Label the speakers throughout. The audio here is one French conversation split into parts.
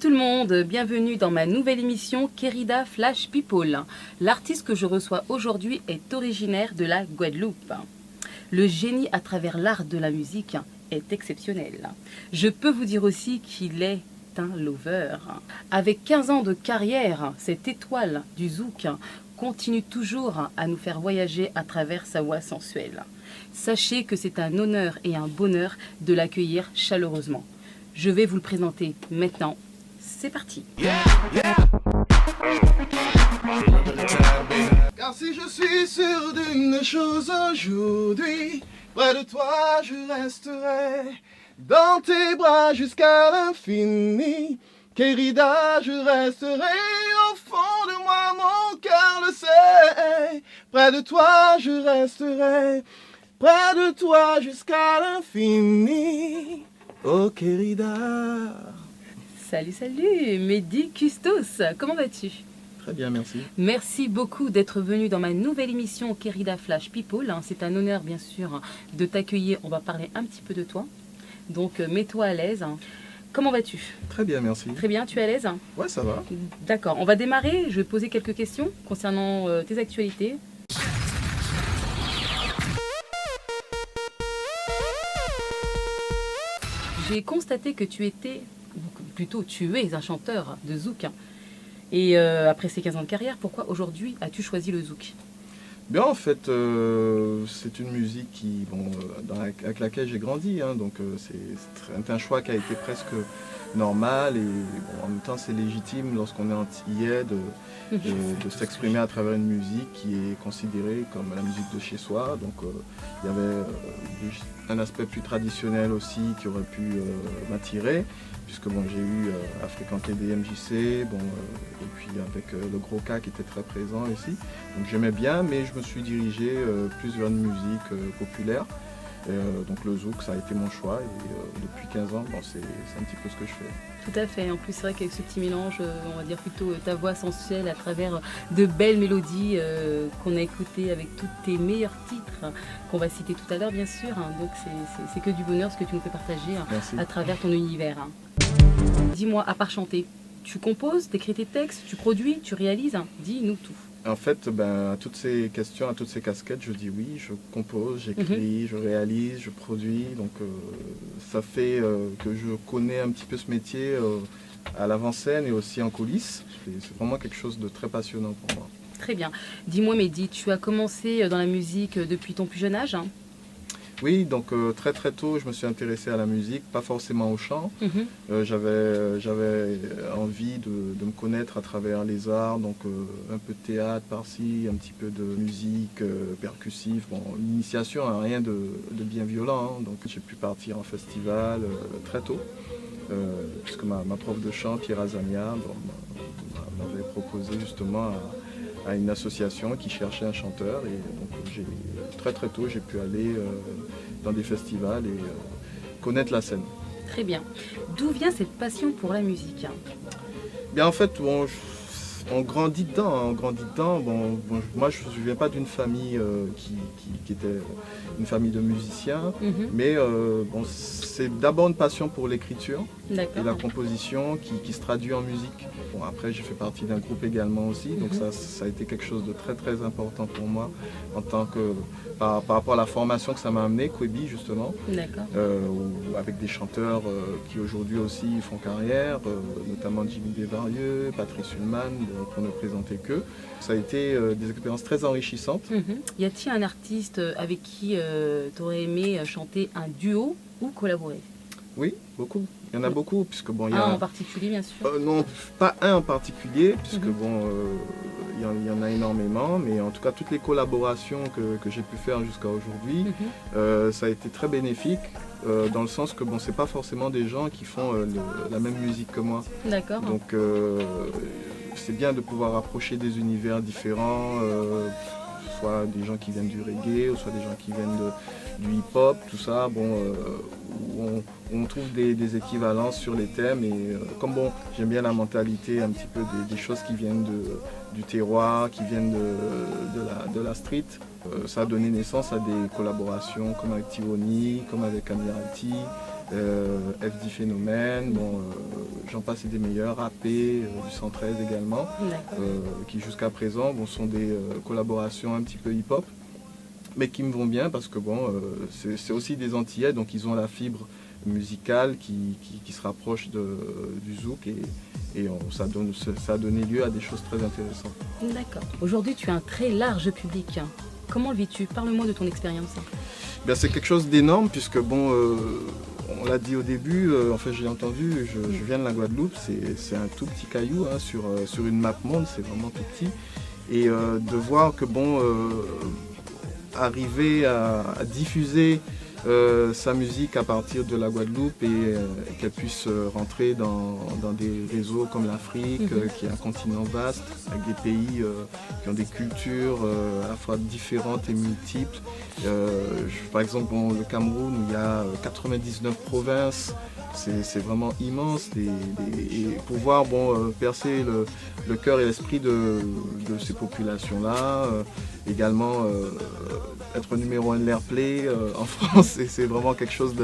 Speaker 1: tout le monde, bienvenue dans ma nouvelle émission Kérida Flash People. L'artiste que je reçois aujourd'hui est originaire de la Guadeloupe. Le génie à travers l'art de la musique est exceptionnel. Je peux vous dire aussi qu'il est un lover. Avec 15 ans de carrière, cette étoile du zouk continue toujours à nous faire voyager à travers sa voix sensuelle. Sachez que c'est un honneur et un bonheur de l'accueillir chaleureusement. Je vais vous le présenter maintenant. C'est parti.
Speaker 2: Car si je suis sûr d'une chose aujourd'hui, près de toi je resterai, dans tes bras jusqu'à l'infini. Kérida, je resterai au fond de moi, mon cœur le sait. Près de toi je resterai, près de toi jusqu'à l'infini. Oh Kérida.
Speaker 1: Salut, salut, Mehdi Custos, comment vas-tu?
Speaker 2: Très bien, merci.
Speaker 1: Merci beaucoup d'être venu dans ma nouvelle émission Kérida Flash People. C'est un honneur, bien sûr, de t'accueillir. On va parler un petit peu de toi. Donc, mets-toi à l'aise. Comment vas-tu?
Speaker 2: Très bien, merci.
Speaker 1: Très bien, tu es à l'aise?
Speaker 2: Ouais, ça va.
Speaker 1: D'accord, on va démarrer. Je vais poser quelques questions concernant tes actualités. J'ai constaté que tu es un chanteur de zouk. Et après ces 15 ans de carrière, pourquoi aujourd'hui as-tu choisi le zouk?
Speaker 2: Bien, en fait, c'est une musique avec laquelle j'ai grandi, hein, donc c'est un choix qui a été presque normal et en même temps c'est légitime lorsqu'on est antillais de s'exprimer à travers une musique qui est considérée comme la musique de chez soi. Donc il y avait un aspect plus traditionnel aussi qui aurait pu m'attirer, puisque j'ai eu à fréquenter des MJC, et puis avec le Gros K qui était très présent ici. Donc j'aimais bien, mais je me suis dirigé plus vers une musique populaire. Donc le zouk, ça a été mon choix et depuis 15 ans, c'est un petit peu ce que je fais.
Speaker 1: Tout à fait, en plus c'est vrai qu'avec ce petit mélange, on va dire plutôt ta voix sensuelle à travers de belles mélodies qu'on a écoutées avec tous tes meilleurs titres, qu'on va citer tout à l'heure bien sûr. Donc c'est que du bonheur ce que tu nous fais partager à travers ton univers. Dis-moi, à part chanter, tu composes, t'écris tes textes, tu produis, tu réalises, dis-nous tout.
Speaker 2: En fait, à toutes ces questions, à toutes ces casquettes, je dis oui, je compose, j'écris, je réalise, je produis. Donc ça fait que je connais un petit peu ce métier à l'avant-scène et aussi en coulisses. C'est vraiment quelque chose de très passionnant pour moi.
Speaker 1: Très bien. Dis-moi Mehdi, tu as commencé dans la musique depuis ton plus jeune âge?
Speaker 2: Oui, donc très très tôt, je me suis intéressé à la musique, pas forcément au chant. J'avais envie de me connaître à travers les arts, donc un peu de théâtre par-ci, un petit peu de musique percussive. L'initiation n'a rien de bien violent, hein, donc j'ai pu partir en festival très tôt, puisque ma prof de chant, Pierre Azania, m'avait proposé justement à une association qui cherchait un chanteur, et donc très très tôt j'ai pu aller dans des festivals et connaître la scène.
Speaker 1: Très bien. D'où vient cette passion pour la musique?
Speaker 2: Bien, en fait, on grandit dedans, hein, on grandit dedans. Moi je ne viens pas d'une famille qui était une famille de musiciens, mais c'est d'abord une passion pour l'écriture et la composition qui se traduit en musique. Après j'ai fait partie d'un groupe également aussi, donc ça a été quelque chose de très très important pour moi en tant que par rapport à la formation que ça m'a amené, Kwebi justement, avec des chanteurs qui aujourd'hui aussi font carrière, notamment Jimmy Desvarieux, Patrice Ullman, pour ne présenter qu'eux. Ça a été des expériences très enrichissantes.
Speaker 1: Y a-t-il un artiste avec qui tu aurais aimé chanter un duo ou collaborer?
Speaker 2: Oui, beaucoup. Il y en a beaucoup, puisque il y
Speaker 1: a...
Speaker 2: Un
Speaker 1: en particulier, bien sûr.
Speaker 2: Non, pas un en particulier, puisque il y en a énormément, mais en tout cas toutes les collaborations que j'ai pu faire jusqu'à aujourd'hui, ça a été très bénéfique, dans le sens que c'est pas forcément des gens qui font la même musique que moi.
Speaker 1: D'accord.
Speaker 2: Donc c'est bien de pouvoir approcher des univers différents, soit des gens qui viennent du reggae, ou soit des gens qui viennent du hip-hop, tout ça, où on trouve des équivalences sur les thèmes. Et comme j'aime bien la mentalité un petit peu des choses qui viennent du terroir, qui viennent de la street, ça a donné naissance à des collaborations comme avec Tironi, comme avec Amiralty, FD Phénomène, j'en passe et des meilleurs, AP, du 113 également, qui jusqu'à présent sont des collaborations un petit peu hip-hop, mais qui me vont bien parce que c'est aussi des Antillais, donc ils ont la fibre musicale qui se rapproche du zouk et ça a donné lieu à des choses très intéressantes.
Speaker 1: D'accord. Aujourd'hui, tu as un très large public. Comment le vis-tu? Parle-moi de ton expérience.
Speaker 2: Bien, c'est quelque chose d'énorme puisque on l'a dit au début, j'ai entendu, je viens de la Guadeloupe, c'est un tout petit caillou sur une map monde, c'est vraiment tout petit. Et de voir que arriver à diffuser sa musique à partir de la Guadeloupe et qu'elle puisse rentrer dans des réseaux comme l'Afrique, qui est un continent vaste, avec des pays qui ont des cultures à la fois différentes et multiples. Par exemple, le Cameroun, où il y a 99 provinces, c'est vraiment immense. Et pouvoir percer le cœur et l'esprit de ces populations-là, également être numéro 1 de l'Airplay en France, c'est vraiment quelque chose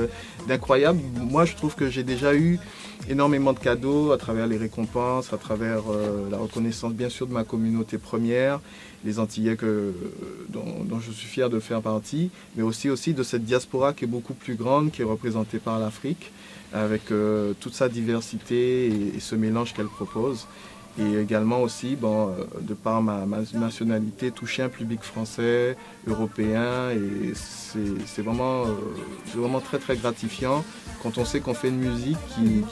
Speaker 2: d'incroyable. Moi, je trouve que j'ai déjà eu énormément de cadeaux à travers les récompenses, à travers la reconnaissance bien sûr de ma communauté première, les Antillais dont je suis fier de faire partie, mais aussi de cette diaspora qui est beaucoup plus grande, qui est représentée par l'Afrique, avec toute sa diversité et ce mélange qu'elle propose. Et également aussi, de par ma nationalité, toucher un public français, européen, et c'est vraiment très très gratifiant quand on sait qu'on fait une musique qui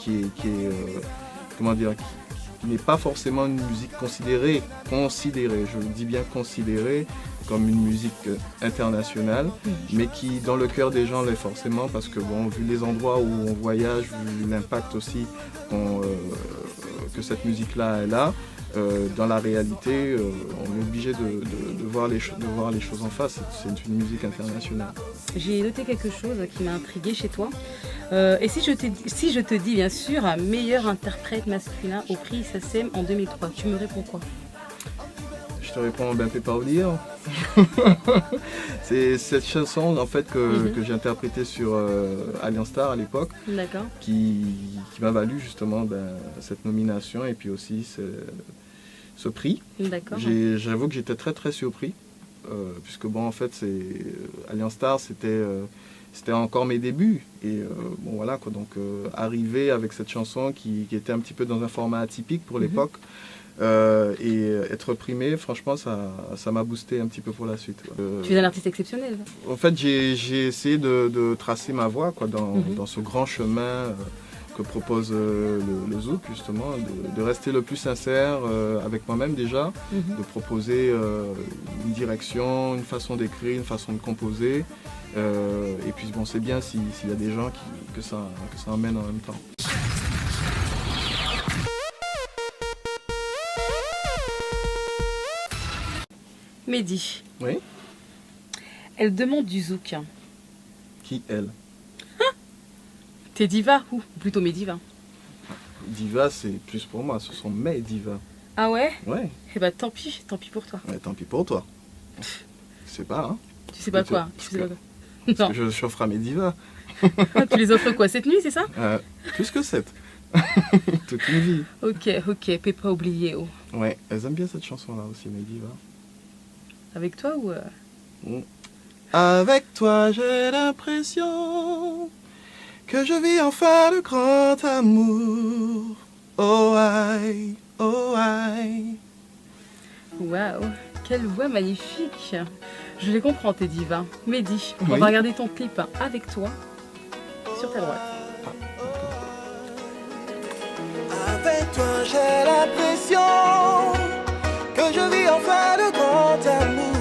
Speaker 2: n'est pas forcément une musique considérée, je dis bien considérée, comme une musique internationale, mais qui dans le cœur des gens l'est forcément parce que vu les endroits où on voyage, vu l'impact aussi que cette musique-là elle a, dans la réalité, on est obligé de voir les choses en face. C'est une musique internationale.
Speaker 1: J'ai noté quelque chose qui m'a intriguée chez toi. Et si je te dis bien sûr meilleur interprète masculin au prix SACEM en 2003, tu me réponds quoi?
Speaker 2: Je te réponds Pépé Oublier. C'est cette chanson en fait que j'ai interprétée sur Alliance Star à l'époque, qui m'a valu justement cette nomination et puis aussi ce prix. J'avoue que j'étais très très surpris puisque Alliance Star c'était encore mes débuts et donc arriver avec cette chanson qui était un petit peu dans un format atypique pour l'époque. Et être primé, franchement, ça m'a boosté un petit peu pour la suite.
Speaker 1: Tu es un artiste exceptionnel.
Speaker 2: En fait, j'ai essayé de tracer ma voie dans ce grand chemin que propose le zouk, justement, de rester le plus sincère avec moi-même déjà, de proposer une direction, une façon d'écrire, une façon de composer. Et puis c'est bien s'il y a des gens que ça emmène en même temps.
Speaker 1: Mehdi.
Speaker 2: Oui.
Speaker 1: Elle demande du zouk.
Speaker 2: Qui, elle?
Speaker 1: T'es diva ou plutôt mes divas?
Speaker 2: Diva, c'est plus pour moi, ce sont mes divas.
Speaker 1: Ah ouais?
Speaker 2: Ouais.
Speaker 1: Eh ben tant pis pour toi.
Speaker 2: Ouais, tant pis pour toi. Je sais pas, hein.
Speaker 1: Tu sais pas quoi?
Speaker 2: Parce que je offre à mes divas.
Speaker 1: Tu les offres quoi, cette nuit, c'est ça?
Speaker 2: Plus que 7. Toute une vie.
Speaker 1: Ok, Pépé Oublier. Oh.
Speaker 2: Ouais, elles aiment bien cette chanson-là aussi, mes divas.
Speaker 1: Avec toi ou
Speaker 2: Avec toi, j'ai l'impression que je vis enfin le grand amour. Oh aïe, oh aïe.
Speaker 1: Waouh, quelle voix magnifique. Je les comprends tes divas. Mehdi, on va regarder ton clip avec toi sur ta droite.
Speaker 3: Avec toi, j'ai l'impression que je vis enfin le grand amour.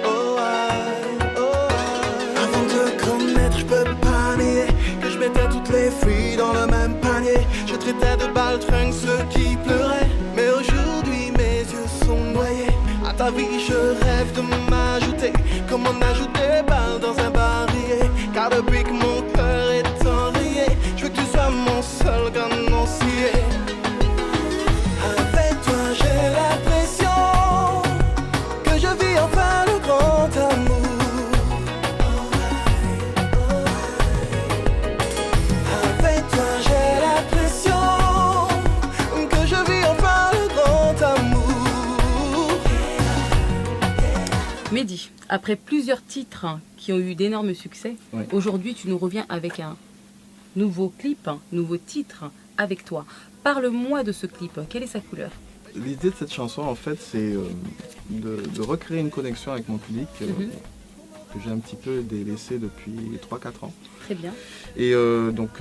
Speaker 3: Oh aïe, oh aïe. Avant de te connaître, je peux pas nier que je mettais toutes les filles dans le même panier. Je traitais de baltringues ceux qui pleuraient. Mais aujourd'hui mes yeux sont noyés. À ta vie je rêve de m'ajouter, comme on ajoute des balles dans un barillet. Car depuis que mon cœur est enrayé, je veux que tu sois mon seul ganancier. Avec toi j'ai l'impression que je vis enfin le grand amour.
Speaker 1: Mehdi, après plusieurs titres qui ont eu d'énormes succès,
Speaker 2: Oui.
Speaker 1: aujourd'hui tu nous reviens avec un nouveau clip, un nouveau titre avec toi. Parle-moi de ce clip, quelle est sa couleur?
Speaker 2: L'idée de cette chanson, en fait, c'est de recréer une connexion avec mon public que j'ai un petit peu délaissé depuis 3-4 ans.
Speaker 1: Très bien.
Speaker 2: Et donc,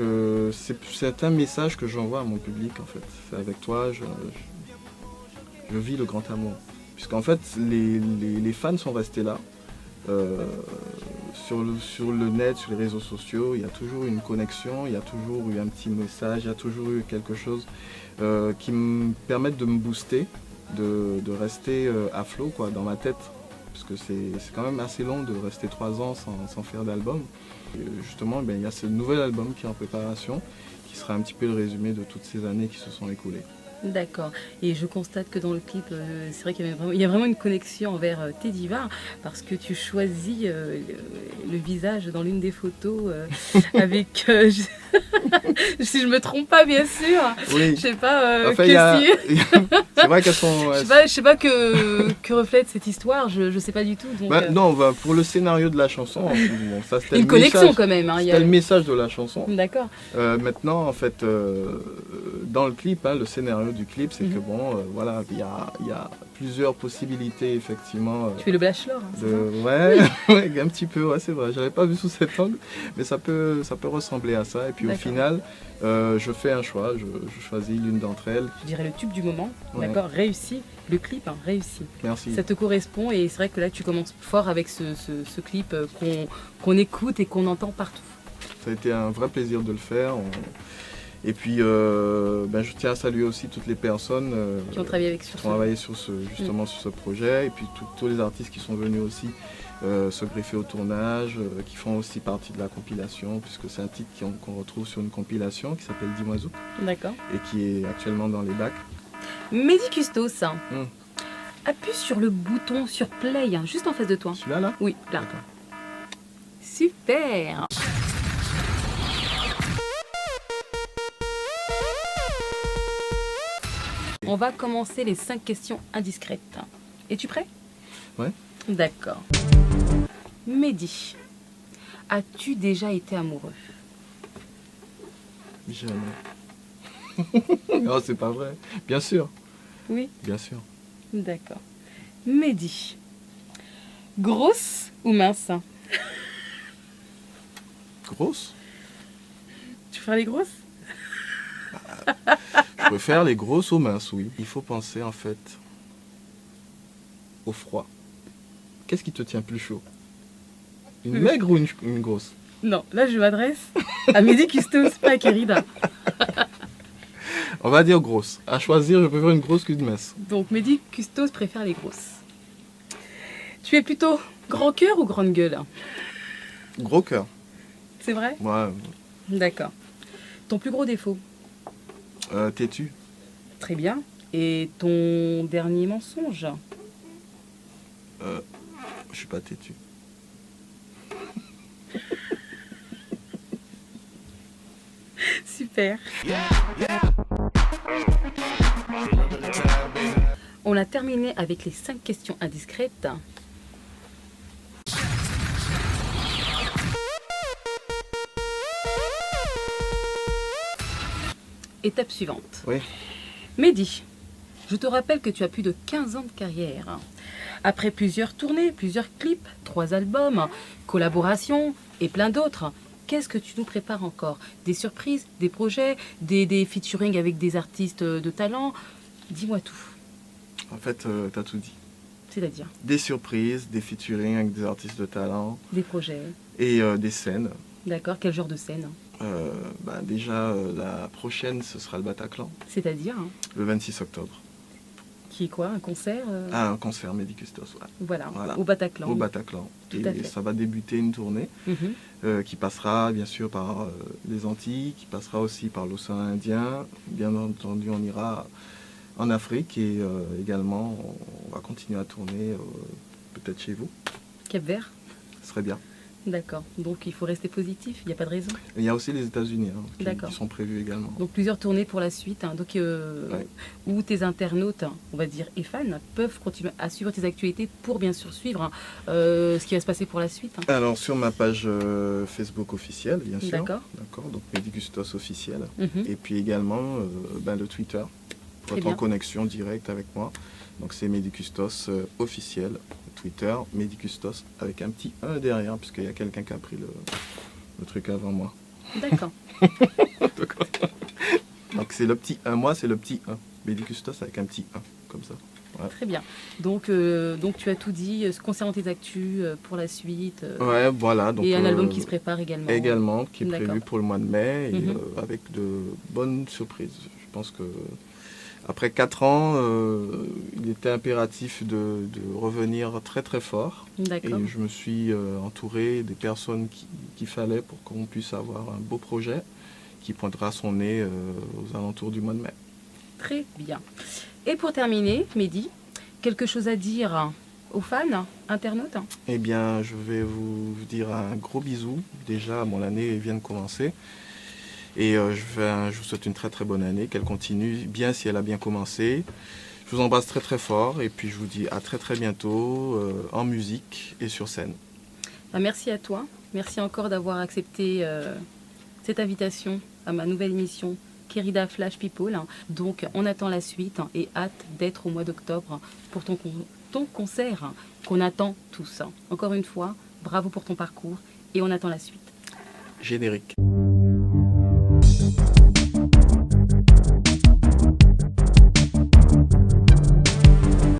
Speaker 2: c'est un message que j'envoie à mon public, en fait. C'est avec toi, je vis le grand amour. Puisqu'en fait, les fans sont restés là. Sur le net, sur les réseaux sociaux, il y a toujours une connexion, il y a toujours eu un petit message, il y a toujours eu quelque chose qui me permettent de me booster, de rester à flot quoi, dans ma tête. Parce que c'est quand même assez long de rester 3 ans sans faire d'album. Et justement, il y a ce nouvel album qui est en préparation, qui sera un petit peu le résumé de toutes ces années qui se sont écoulées.
Speaker 1: D'accord. Et je constate que dans le clip, c'est vrai qu'il y a vraiment une connexion envers tes divas, parce que tu choisis le visage dans l'une des photos avec, si je me trompe pas bien sûr,
Speaker 2: Oui.
Speaker 1: je sais pas,
Speaker 2: Enfin, c'est vrai qu'elles sont...
Speaker 1: je sais pas que reflète cette histoire, je sais pas du tout. Donc,
Speaker 2: Non, pour le scénario de la chanson, bon, ça c'était
Speaker 1: une connexion quand même. Hein,
Speaker 2: c'était le message de la chanson.
Speaker 1: D'accord.
Speaker 2: Maintenant, en fait, dans le clip, le scénario du clip, c'est que bon, voilà, il y a plusieurs possibilités, effectivement.
Speaker 1: Tu es le Bachelor, hein, c'est ça?
Speaker 2: Ouais, un petit peu, ouais, c'est vrai. J'avais pas vu sous cet angle, mais ça peut ressembler à ça. Et puis au final, je fais un choix, je choisis l'une d'entre elles.
Speaker 1: Je dirais le tube du moment,
Speaker 2: Ouais.
Speaker 1: d'accord, réussi. Le clip, réussi.
Speaker 2: Merci.
Speaker 1: Ça te correspond et c'est vrai que là, tu commences fort avec ce clip qu'on écoute et qu'on entend partout.
Speaker 2: Ça a été un vrai plaisir de le faire. Et puis, je tiens à saluer aussi toutes les personnes
Speaker 1: Qui ont travaillé avec
Speaker 2: qui ont travaillé sur ce projet, et puis tous les artistes qui sont venus aussi se greffer au tournage, qui font aussi partie de la compilation, puisque c'est un titre qu'on retrouve sur une compilation qui s'appelle Dis-moi Zouk,
Speaker 1: D'accord.
Speaker 2: et qui est actuellement dans les bacs.
Speaker 1: Mehdi Custos, appuie sur le bouton sur play, juste en face de toi.
Speaker 2: Celui-là, là?
Speaker 1: Oui, là.
Speaker 2: D'accord.
Speaker 1: Super. On va commencer les 5 questions indiscrètes. Es-tu prêt?
Speaker 2: Ouais.
Speaker 1: D'accord. Mehdi, as-tu déjà été amoureux?
Speaker 2: Jamais. Non, c'est pas vrai. Bien sûr.
Speaker 1: Oui.
Speaker 2: Bien sûr.
Speaker 1: D'accord. Mehdi, grosse ou mince?
Speaker 2: Grosse?
Speaker 1: Tu feras les grosses?
Speaker 2: Je préfère les grosses aux minces, oui. Il faut penser en fait au froid. Qu'est-ce qui te tient plus chaud? Une maigre ou une grosse?
Speaker 1: Non, là je m'adresse à Mehdi Custos, pas à Kérida.
Speaker 2: On va dire grosse. À choisir, je préfère une grosse qu'une mince.
Speaker 1: Donc Mehdi Custos préfère les grosses. Tu es plutôt grand cœur ou grande gueule?
Speaker 2: Gros cœur.
Speaker 1: C'est vrai?
Speaker 2: Ouais.
Speaker 1: D'accord. Ton plus gros défaut?
Speaker 2: Têtu.
Speaker 1: Très bien. Et ton dernier mensonge?
Speaker 2: Je suis pas têtu.
Speaker 1: Super. On a terminé avec les 5 questions indiscrètes. Étape suivante.
Speaker 2: Oui.
Speaker 1: Mehdi, je te rappelle que tu as plus de 15 ans de carrière. Après plusieurs tournées, plusieurs clips, 3 albums, collaborations et plein d'autres, qu'est-ce que tu nous prépares encore? Des surprises, des projets, des featuring avec des artistes de talent? Dis-moi tout.
Speaker 2: En fait, t'as tout dit.
Speaker 1: C'est-à-dire
Speaker 2: Des surprises, des featuring avec des artistes de talent
Speaker 1: des projets.
Speaker 2: et des scènes.
Speaker 1: D'accord, quel genre de scène?
Speaker 2: Déjà, la prochaine, ce sera le Bataclan,
Speaker 1: C'est-à-dire,
Speaker 2: le 26 octobre.
Speaker 1: qui est quoi? Un concert
Speaker 2: Un concert Mehdi Custos, ouais.
Speaker 1: Voilà,
Speaker 2: Voilà.
Speaker 1: au Bataclan.
Speaker 2: Au Bataclan.
Speaker 1: Tout à
Speaker 2: Et
Speaker 1: fait.
Speaker 2: ça va débuter une tournée
Speaker 1: Mhm.
Speaker 2: qui passera bien sûr par les Antilles, qui passera aussi par l'océan Indien. Bien entendu, on ira en Afrique et également, on va continuer à tourner peut-être chez vous.
Speaker 1: Cap-Vert?
Speaker 2: Ce serait bien.
Speaker 1: D'accord. Donc il faut rester positif, il n'y a pas de raison.
Speaker 2: Il y a aussi les États-Unis
Speaker 1: D'accord.
Speaker 2: qui sont prévus également.
Speaker 1: Donc plusieurs tournées pour la suite, hein, donc,
Speaker 2: Ouais.
Speaker 1: où tes internautes, on va dire, et fans, peuvent continuer à suivre tes actualités pour bien sûr suivre hein, ce qui va se passer pour la suite. Hein.
Speaker 2: Alors sur ma page Facebook officielle, bien sûr.
Speaker 1: D'accord.
Speaker 2: D'accord. Donc Medicustos officiel.
Speaker 1: Mhm.
Speaker 2: Et puis également le Twitter pour
Speaker 1: Très
Speaker 2: être en
Speaker 1: bien.
Speaker 2: connexion directe avec moi. Donc c'est Medicustos officiel. Twitter, Medicustos avec un petit 1 derrière, puisqu'il y a quelqu'un qui a pris le truc avant moi.
Speaker 1: D'accord.
Speaker 2: Donc c'est le petit 1, moi c'est le petit 1. Medicustos avec un petit 1, comme ça. Ouais.
Speaker 1: Très bien. Donc tu as tout dit concernant tes actus pour la suite.
Speaker 2: Ouais, voilà. Donc,
Speaker 1: Et un album qui se prépare également.
Speaker 2: également, qui est prévu
Speaker 1: D'accord.
Speaker 2: pour le mois de mai, et
Speaker 1: Mhm.
Speaker 2: avec de bonnes surprises. Je pense que après 4 ans, il était impératif de revenir très très fort.
Speaker 1: D'accord.
Speaker 2: Et je me suis entouré des personnes qu'il fallait pour qu'on puisse avoir un beau projet qui pointera son nez aux alentours du mois de mai.
Speaker 1: Très bien. Et pour terminer, Mehdi, quelque chose à dire aux fans, internautes?
Speaker 2: Eh bien, je vais vous dire un gros bisou. Déjà, bon, l'année vient de commencer. Et je vous souhaite une très très bonne année, qu'elle continue bien si elle a bien commencé. Je vous embrasse très très fort et puis je vous dis à très très bientôt en musique et sur scène.
Speaker 1: Merci à toi. Merci encore d'avoir accepté cette invitation à ma nouvelle émission Kérida Flash People. Donc on attend la suite et hâte d'être au mois d'octobre pour ton concert qu'on attend tous. Encore une fois, bravo pour ton parcours et on attend la suite.
Speaker 2: Générique.